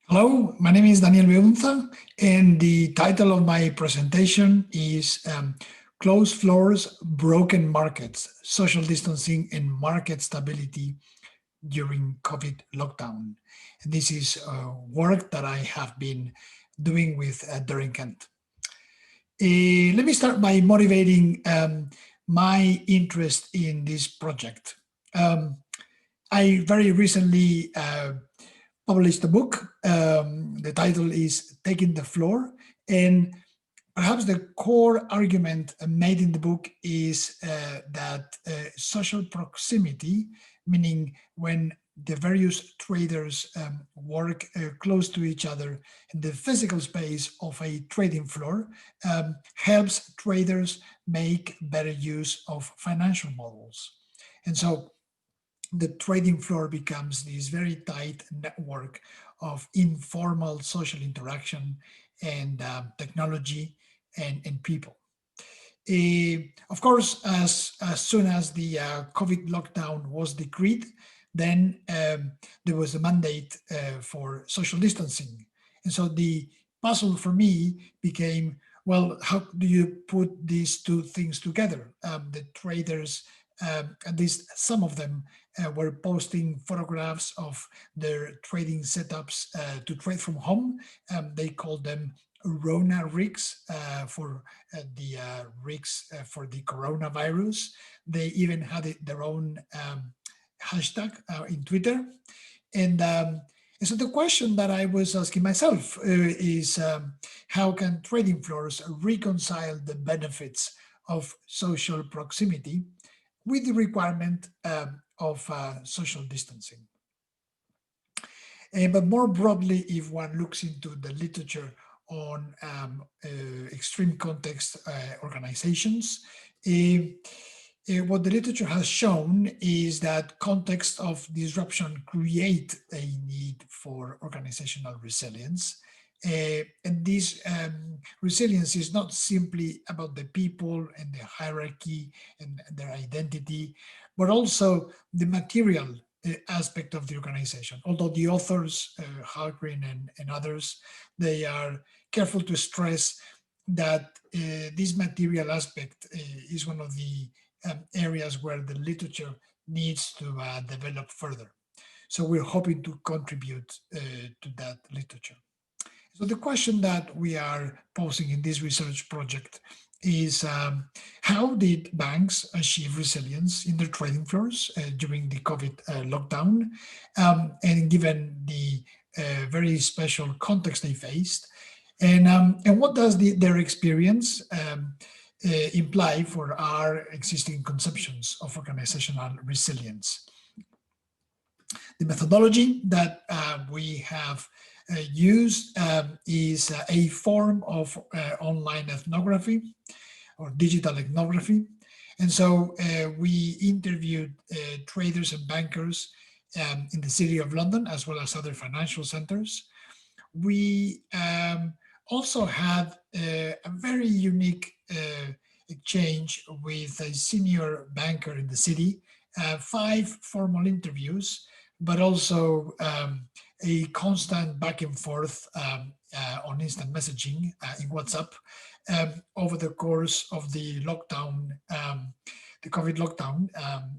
Hello, my name is Daniel Beunza, and the title of my presentation is Closed Floors, Broken Markets, Social Distancing and Market Stability During COVID Lockdown. And this is work that I have been doing with Diverging. Let me start by motivating my interest in this project. Um, I very recently published a book. The title is Taking the Floor. And perhaps the core argument made in the book is that social proximity, meaning when the various traders work close to each other in the physical space of a trading floor, helps traders make better use of financial models. And so the trading floor becomes this very tight network of informal social interaction and technology and people. Of course, as soon as the COVID lockdown was decreed, then there was a mandate for social distancing. And so the puzzle for me became, well, how do you put these two things together? The traders, at least some of them, were posting photographs of their trading setups to trade from home. They called them Rona rigs for the rigs for the coronavirus. They even had their own hashtag in Twitter. And so the question that I was asking myself is how can trading floors reconcile the benefits of social proximity with the requirement of social distancing? But more broadly, if one looks into the literature on extreme context organizations, what the literature has shown is that context of disruption create a need for organizational resilience. And this resilience is not simply about the people and the hierarchy and their identity, but also the material aspect of the organization. Although the authors, Halgren and others, they are careful to stress that this material aspect is one of the areas where the literature needs to develop further. So we're hoping to contribute to that literature. So the question that we are posing in this research project is how did banks achieve resilience in their trading floors during the COVID lockdown? And given the very special context they faced, and what does their experience imply for our existing conceptions of organizational resilience? The methodology that we have used is a form of online ethnography or digital ethnography. And so we interviewed traders and bankers in the city of London, as well as other financial centers. We also had a very unique exchange with a senior banker in the city, 5 formal interviews, but also a constant back and forth on instant messaging in WhatsApp over the course of the lockdown, the COVID lockdown,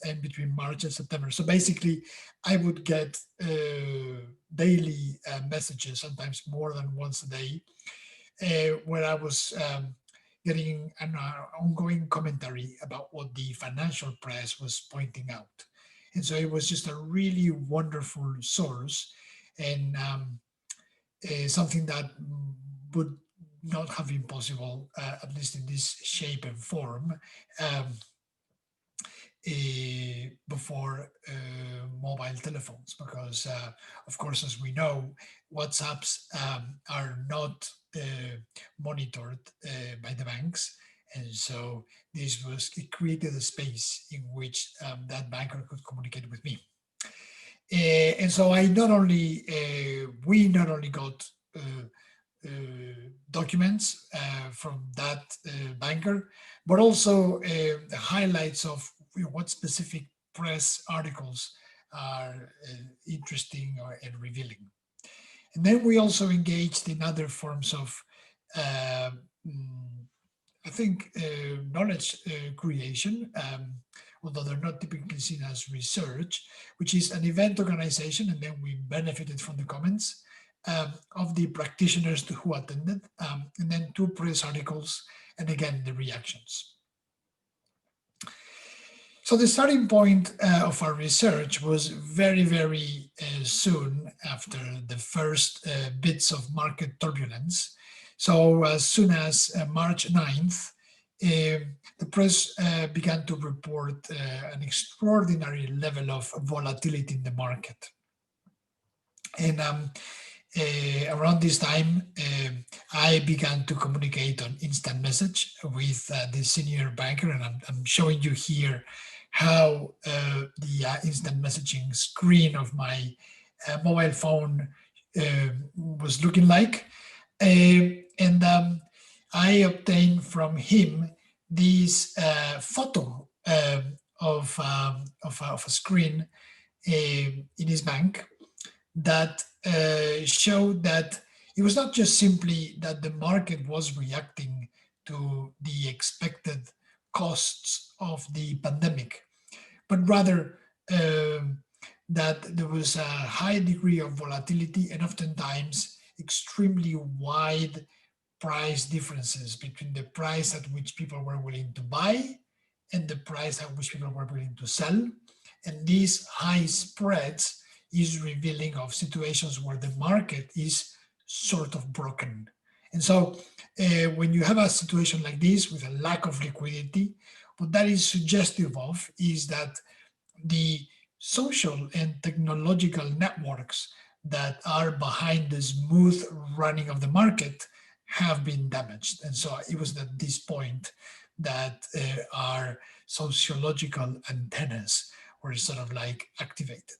and between March and September. So basically, I would get daily messages, sometimes more than once a day, where I was getting an ongoing commentary about what the financial press was pointing out. And so it was just a really wonderful source and something that would not have been possible, at least in this shape and form, before mobile telephones, because of course, as we know, WhatsApps are not monitored by the banks. And so it created a space in which that banker could communicate with me. And so we not only got documents from that banker, but also the highlights of what specific press articles are interesting and revealing. And then we also engaged in other forms of, uh, mm, I think, knowledge creation, although they're not typically seen as research, which is an event organization, and then we benefited from the comments of the practitioners who attended, and then 2 press articles, and again, the reactions. So the starting point of our research was very, very soon after the first bits of market turbulence. So as soon as March 9th, the press began to report an extraordinary level of volatility in the market. And around this time, I began to communicate on instant message with the senior banker, and I'm showing you here how the instant messaging screen of my mobile phone was looking like. And I obtained from him this photo of a screen in his bank that showed that it was not just simply that the market was reacting to the expected costs of the pandemic, but rather that there was a high degree of volatility and oftentimes extremely wide price differences between the price at which people were willing to buy and the price at which people were willing to sell. And these high spreads is revealing of situations where the market is sort of broken. And so when you have a situation like this with a lack of liquidity, what that is suggestive of is that the social and technological networks that are behind the smooth running of the market have been damaged. And so it was at this point that our sociological antennas were sort of like activated.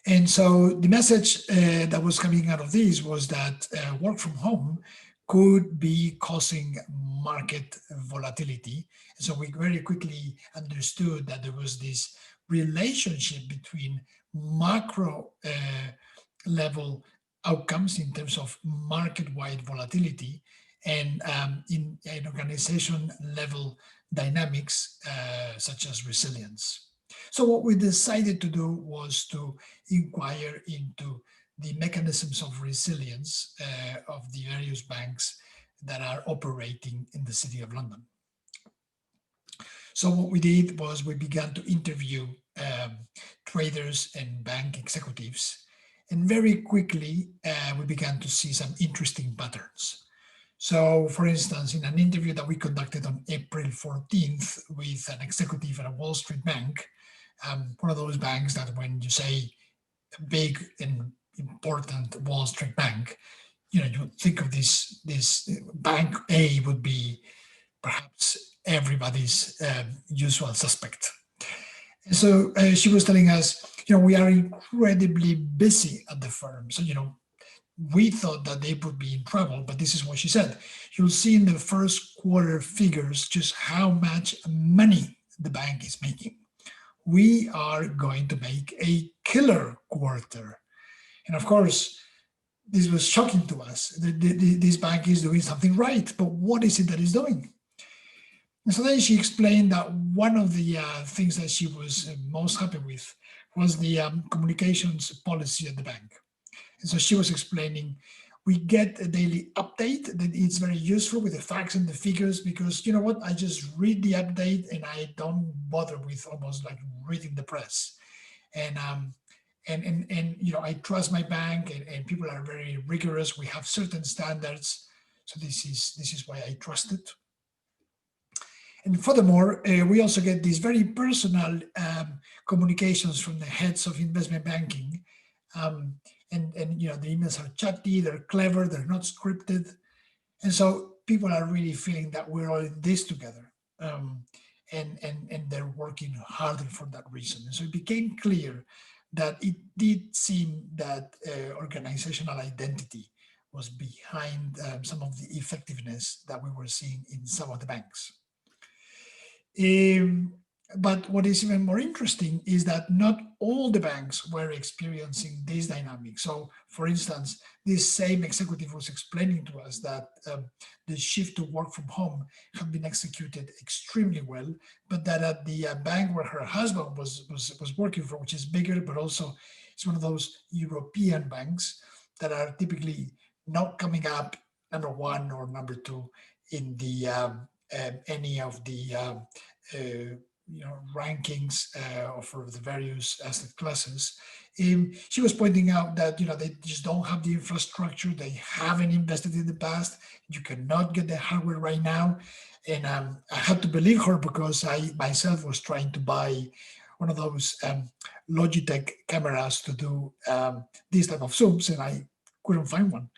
And so the message that was coming out of this was that work from home could be causing market volatility. And so we very quickly understood that there was this relationship between macro level outcomes in terms of market-wide volatility and in organization level dynamics such as resilience. So what we decided to do was to inquire into the mechanisms of resilience of the various banks that are operating in the City of London. So what we did was we began to interview traders and bank executives, and very quickly we began to see some interesting patterns. So, for instance, in an interview that we conducted on April 14th with an executive at a Wall Street bank, one of those banks that when you say big and important Wall Street bank, you think of this bank A would be perhaps everybody's usual suspect. And so she was telling us, we are incredibly busy at the firm. So, we thought that they would be in trouble, but this is what she said. You'll see in the first quarter figures just how much money the bank is making. We are going to make a killer quarter. And of course, this was shocking to us. This bank is doing something right, but what is it that it's doing? And so then she explained that one of the things that she was most happy with was the communications policy at the bank. And so she was explaining, we get a daily update that it's very useful with the facts and the figures, because you know what, I just read the update and I don't bother with almost like reading the press. And I trust my bank, and people are very rigorous. We have certain standards. So this is why I trust it. And furthermore, we also get these very personal communications from the heads of investment banking. And the emails are chatty, they're clever, they're not scripted. And so people are really feeling that we're all in this together. And they're working harder for that reason. And so it became clear that it did seem that organizational identity was behind some of the effectiveness that we were seeing in some of the banks. But what is even more interesting is that not all the banks were experiencing this dynamic. So, for instance, this same executive was explaining to us that the shift to work from home had been executed extremely well, but that at the bank where her husband was working for, which is bigger, but also it's one of those European banks that are typically not coming up number one or number two in the any of the rankings for the various asset classes. She was pointing out that they just don't have the infrastructure, they haven't invested in the past, you cannot get the hardware right now, and I had to believe her because I myself was trying to buy one of those Logitech cameras to do these type of zooms, and I couldn't find one.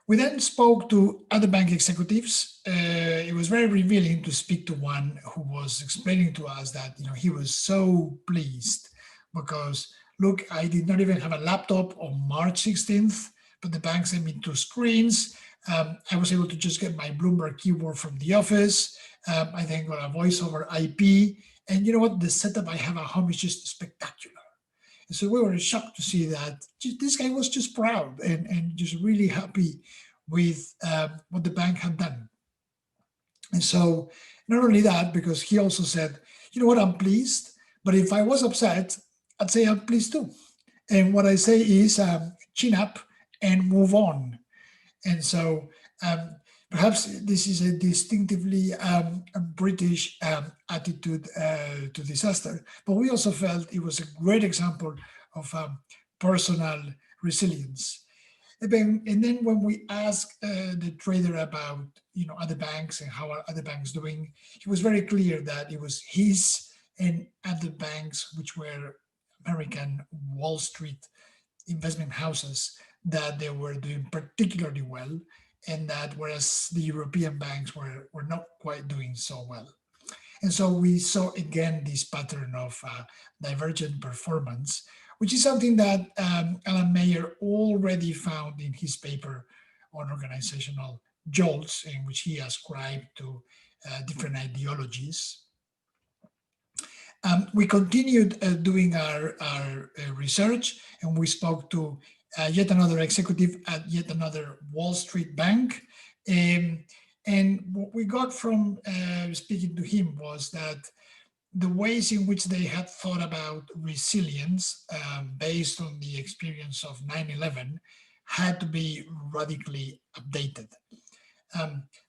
We then spoke to other bank executives. It was very revealing to speak to one who was explaining to us that he was so pleased because look, I did not even have a laptop on March 16th, but the bank sent me two screens. I was able to just get my Bloomberg keyboard from the office. I then got a voice over IP, and you know what? The setup I have at home is just spectacular. So we were shocked to see that this guy was just proud and just really happy with what the bank had done. And so not only that, because he also said, you know what, I'm pleased, but if I was upset, I'd say I'm pleased too. And what I say is chin up and move on. And so um, perhaps this is a distinctively a British attitude to disaster, but we also felt it was a great example of personal resilience. And then when we asked the trader about other banks and how are other banks doing, he was very clear that it was his and other banks, which were American Wall Street investment houses, that they were doing particularly well, and that whereas the European banks were not quite doing so well. And so we saw again this pattern of divergent performance, which is something that Alan Mayer already found in his paper on organizational jolts, in which he ascribed to different ideologies. We continued doing our research, and we spoke to yet another executive at yet another Wall Street bank. And what we got from speaking to him was that the ways in which they had thought about resilience based on the experience of 9/11 had to be radically updated.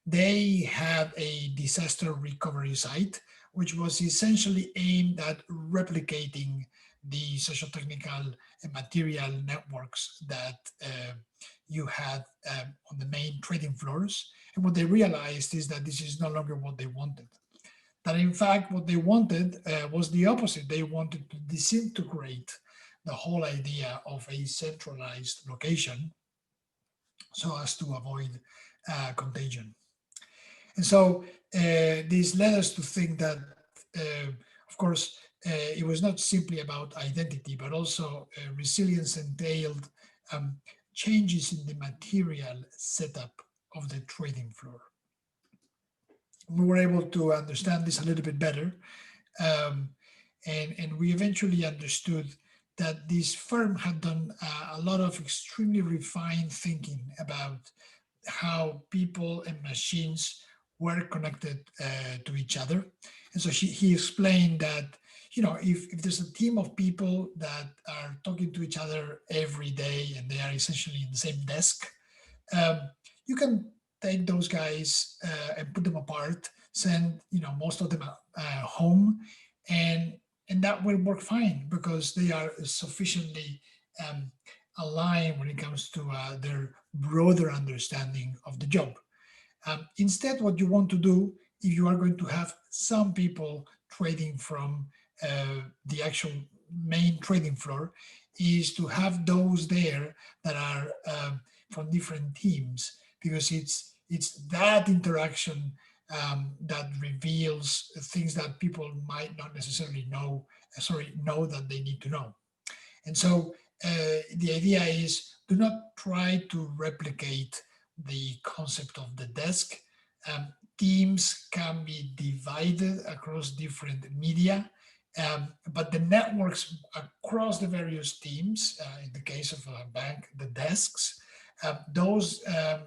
They had a disaster recovery site, which was essentially aimed at replicating the social technical and material networks that you had on the main trading floors. And what they realized is that this is no longer what they wanted. That in fact, what they wanted was the opposite. They wanted to disintegrate the whole idea of a centralized location so as to avoid contagion. And so this led us to think that, of course, it was not simply about identity, but also resilience entailed changes in the material setup of the trading floor. We were able to understand this a little bit better, um, and we eventually understood that this firm had done a lot of extremely refined thinking about how people and machines were connected to each other. And so he explained that, if there's a team of people that are talking to each other every day and they are essentially in the same desk, um, you can take those guys and put them apart, send most of them home, and that will work fine because they are sufficiently um, aligned when it comes to their broader understanding of the job. Instead, what you want to do, if you are going to have some people trading from the actual main trading floor, is to have those there that are from different teams, because it's that interaction that reveals things that people might not necessarily know that they need to know. And so the idea is, do not try to replicate the concept of the desk. Um, teams can be divided across different media, but the networks across the various teams, in the case of a bank, the desks, those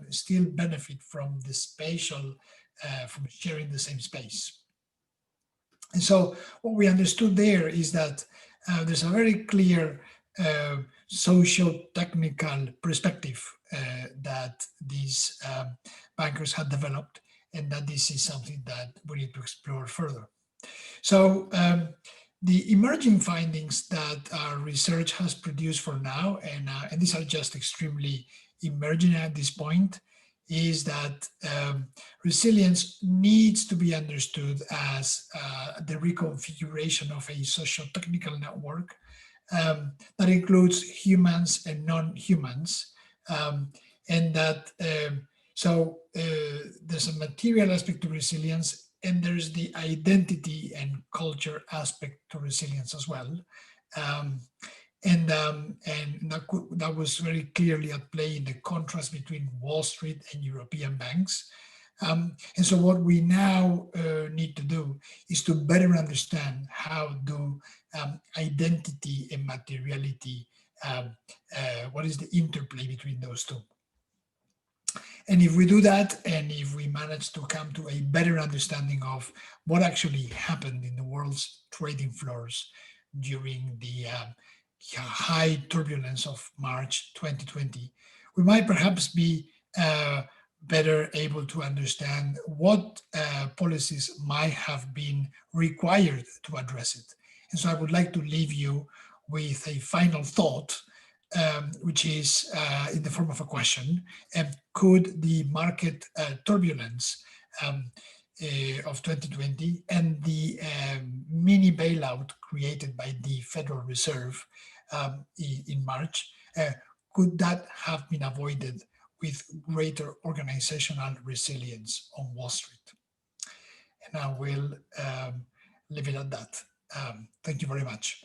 still benefit from the spatial, from sharing the same space. And so what we understood there is that there's a very clear socio-technical perspective that these bankers had developed, and that this is something that we need to explore further. So the emerging findings that our research has produced for now, and these are just extremely emerging at this point, is that resilience needs to be understood as the reconfiguration of a socio-technical network that includes humans and non-humans, and that there's a material aspect to resilience, and there's the identity and culture aspect to resilience as well. And that was very clearly at play in the contrast between Wall Street and European banks. And so what we now need to do is to better understand how do identity and materiality, what is the interplay between those two. And if we do that, and if we manage to come to a better understanding of what actually happened in the world's trading floors during the high turbulence of March 2020, we might perhaps be better able to understand what policies might have been required to address it. And so I would like to leave you with a final thought, which is in the form of a question. Could the market turbulence of 2020 and the mini bailout created by the Federal Reserve in March, could that have been avoided with greater organizational resilience on Wall Street? And I will leave it at that. Thank you very much.